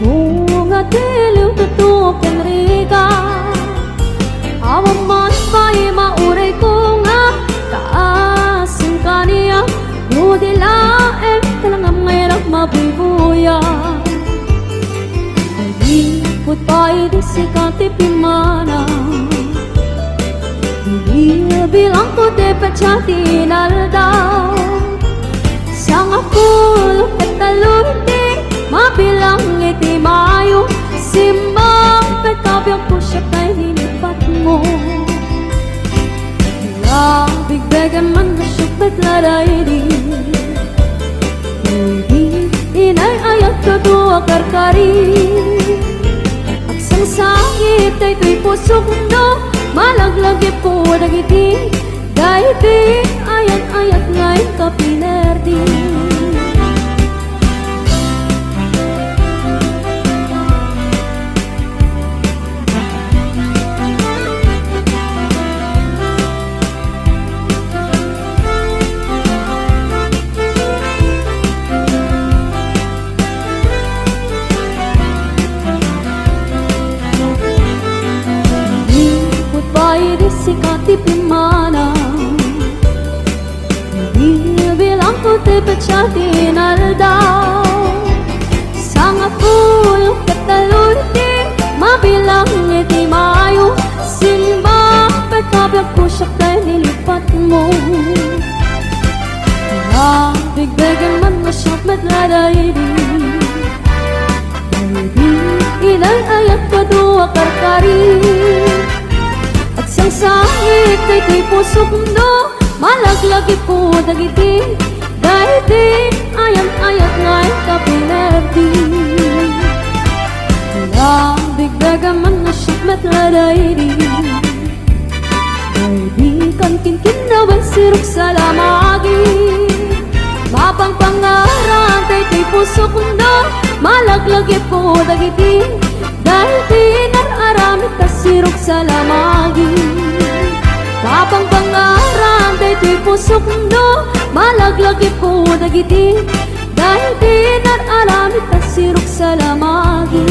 Bunga diliw tutup yang riga Awan man may mauray ko nga Kaasing kaniya Nudilaem Talangam ngayon mabibuya Put pa'y di sikati pimana Hindi bilang ko de pachati naldaw Sang apul katalunti Mabilang iti mayo Simbang pagkabyang pusyat ay hinipat mo Labig-began man nasyok betlaray di Hindi inay ayat kadua karkari Aksang sakit ay tuy pusok no Malaglagi po nagiti Dahiti ayat-ayat ngay kapinerdi Sikati pimana Hindi bilang ko te pachati naldaw Sang apul katalunti Mabilang iti mayo Simba pagkabyag ko siya kay nilipat mo Labig-began man masyok matladay di Hindi inay ayat kadua karkari Sang sakit ay tuy pusok no Malaglagi po dagiti Dahiti ayat-ayat ngay kapinerdi Labig-began man nasyok matladay di Dahiti kan kinkinawang sirok sa lamagi Mapang pangaran ay tuy pusok no Malaglagi po dagiti Dahiti nararamit ka sirok sa lamagi Kapang pangaran dahiti pusok no Malaglagi po dagiti Dahiti nararamit ka sirok sa lamagi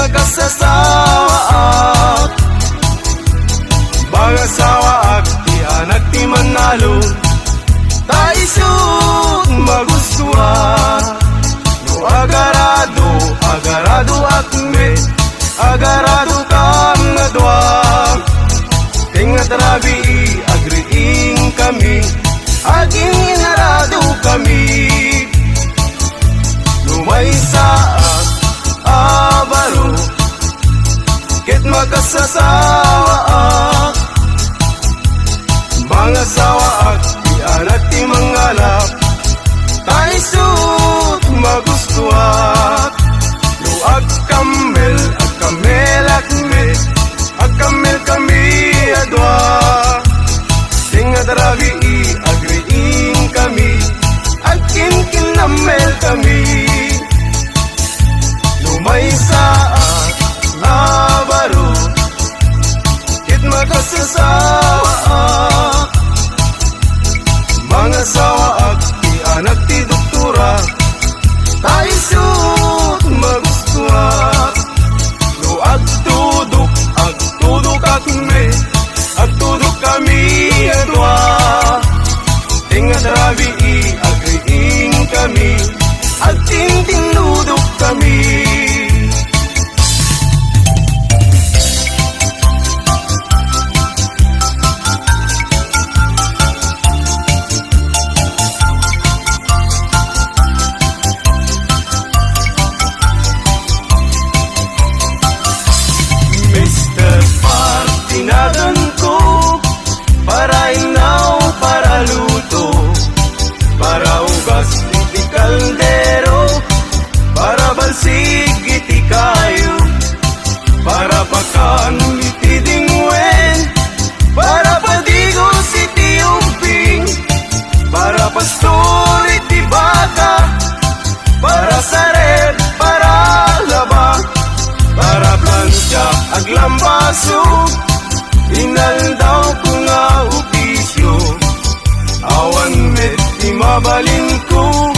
makasasawaak bangasawaak ti anak ti manalo taisut maguswa no agarado agarado akme agarado kam ngadwa tingat rabi agriing kami aging inarado kami lumay saak abaro ket makasasawaak bangasawaak ti anak ti mangalap taisut magustuak no agkamel akme agkamel kami adwa tingat rabi agriing kami agkin kinamel kami lumay saak abaro ket makasasawaak bangasawaak ti anak ti doktora taisut magustuak no agtudok akme agtudok kami adwa tingat rabi agriing kami agtintinudok kami tinagan ko para inaw, para luto, para ugas iti kaldero, para balsig iti kayo, para pakan iti dingwen, para padigos iti umping, para pastor iti baka, para sared, para laba, para plancha aglambaso, inaldaw ko nga opisyo awan met di mabalin ko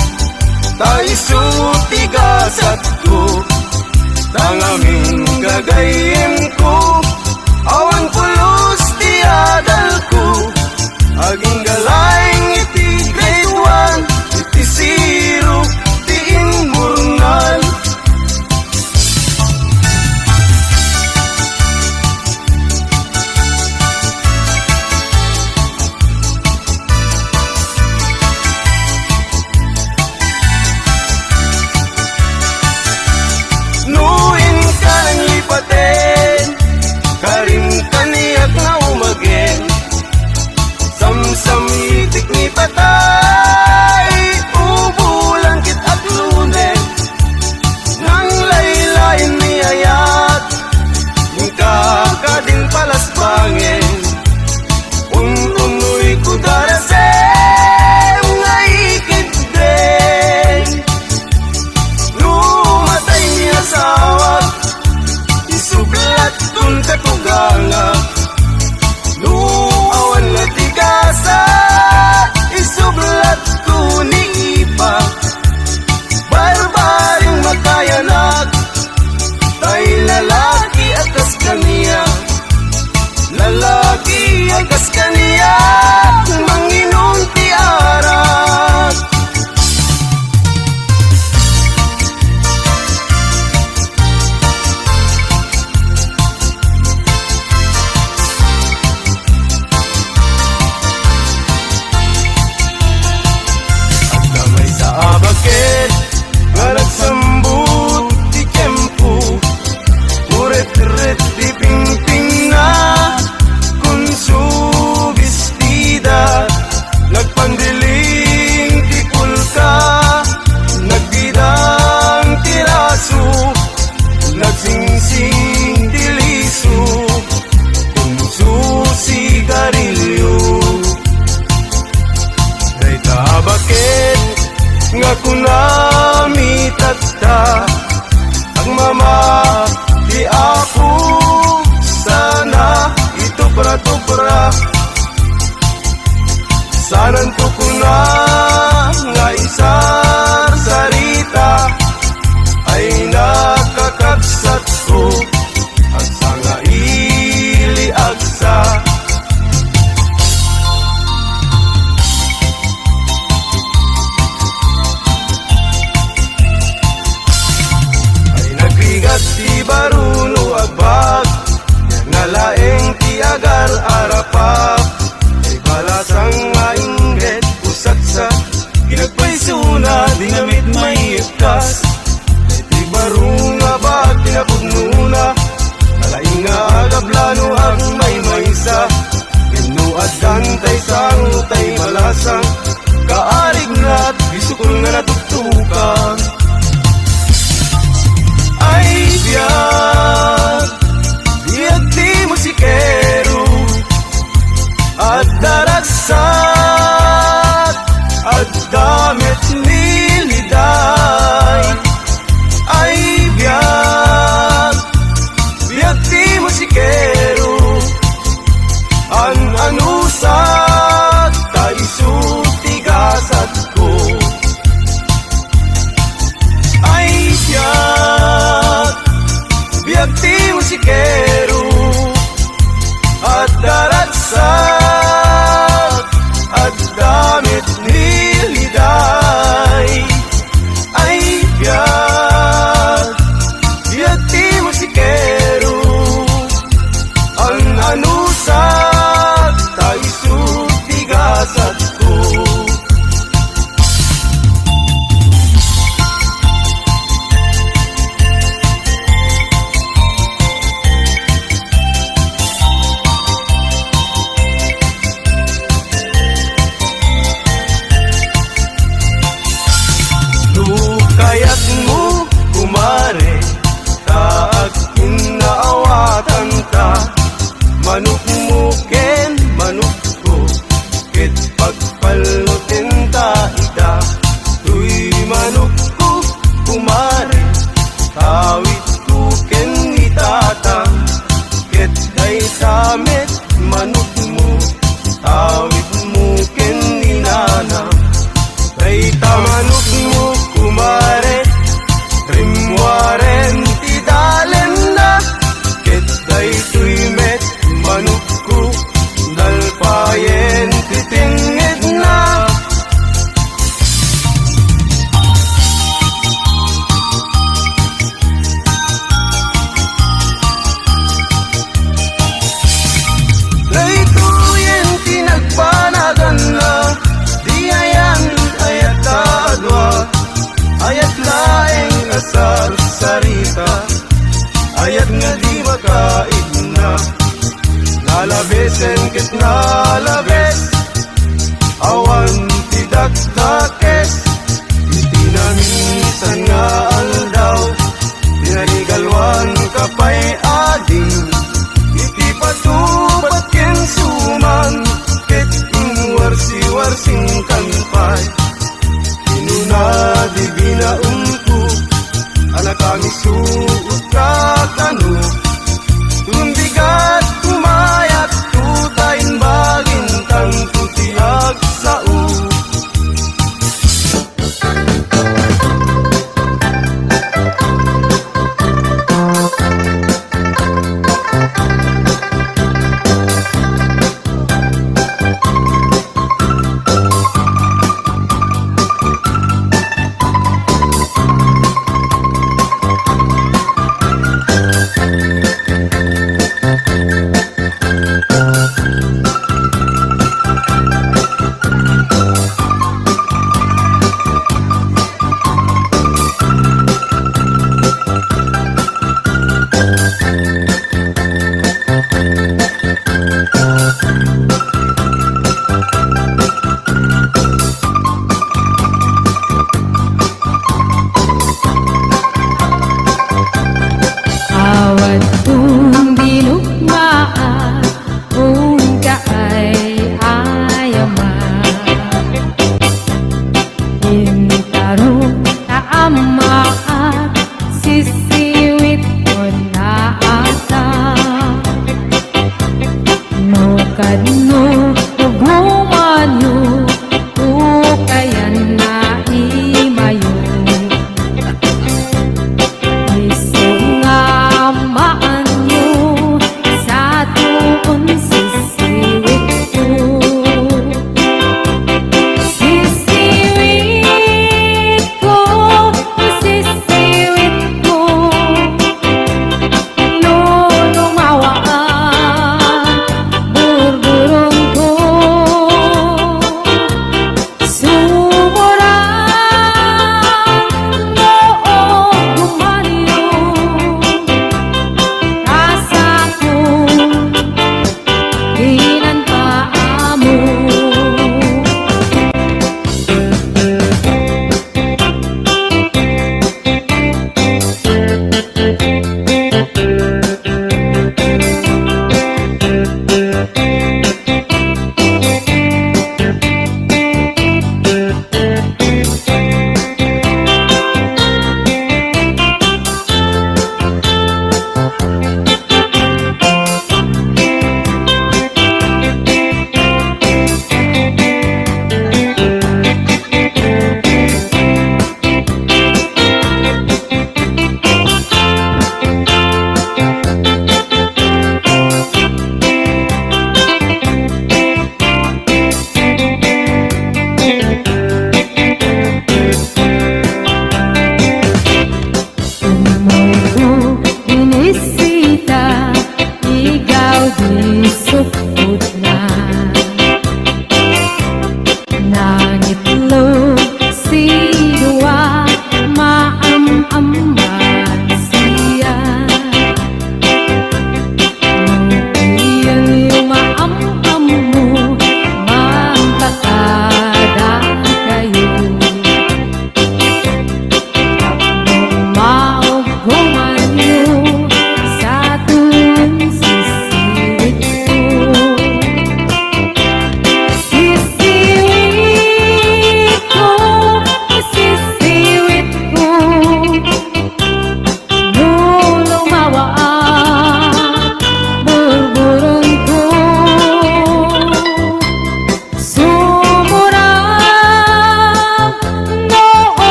taiso tigasat ko tangaming gagayem ko awan pulos ti adal ko aging galayng iti grade 1 iti zero ti inmurnal karim kaniyak na umagin samsam itik ni patay ubulan kit at lunen nang laylayin ni ayat yung kakading palas bangin unuy kudarasem nga ikit din lumatay niya sawat isublat kung katuganga luawan na tigasa isublat ko ni ipa barbaring magkayanak tay lalaki akas kaniya lalaki akas kaniya manginong ti arat bakit nalagsambut di tiyempo uret-ret di pingping na kung subis di Labesen ket na labes, awan tidak takes. Itinamisan nga aldaw, tinanigalwan kapay ading. Iti patupat ken suman, ket inwarsi-warsing kanpay. Inuna di binaunto, anak kami suot kakano. Tumbigat kumayat tutayin bagin tang tutiag sao.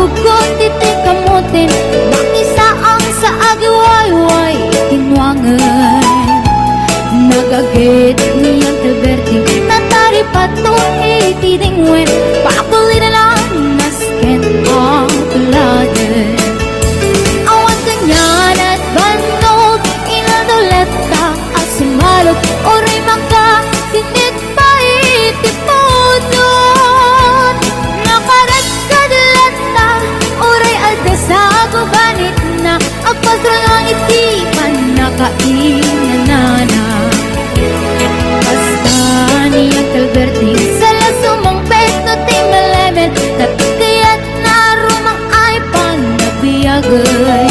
Magugot iti kamutin, makisaang sa agiwayway itinwangan. Nagagit ni Uncle Bertie, natari pato iti dingwen, pakuli na lang nasken ang tuladan. Awan kanyan at bandog, inaduleta at sumalog, oray maka sinit pa itipudon. Nakarat kadalata, oray alda sa gubanit na, agpasra ng iti panakainanana. Basta ni Uncle Bertie, sala sumang peto ti malemen, tapikayat na rumang ay panabiyagay.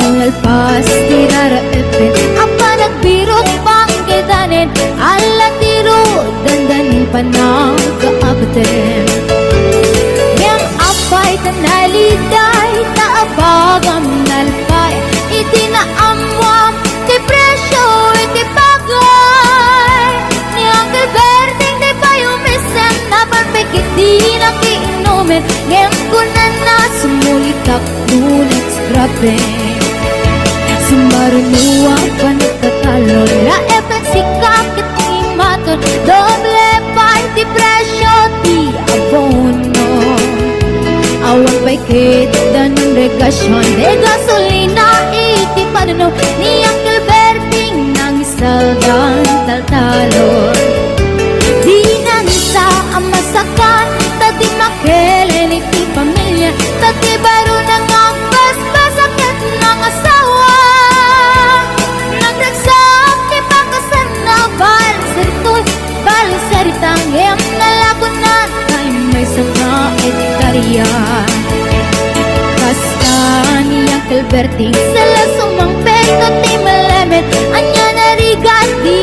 Mulpas ti raraepin, apa nagbirot pang kedanin, ala tiro dandanin panang kaabaten. Yang apay tanaliday, taabagam nalpay, itinaamwam ti presyo iti bagay. Ni Uncle Berting di pa yumisem, napanpikit di nakiinumin, ngayon ko na sumulitak ngunit grabe. Sumarunuwa pa nagkatalon, la efek sikap iti maton, doble pa iti presyo ti abono. Awan pa'y kita ng regasyon, de gasolina iti panuno, ni Uncle Berting nang isaldan taltalon. Di nang isa ang masakan, tati makelen iti pamilya, tati baro nang ang basbasakit ng asawa. Nagdagsak ti pakasan na balisaritang iyang nalakunan, kay may sama iti kariyan. Basta ni Uncle Berting, sala sumang peto ti malemet, anya narigat di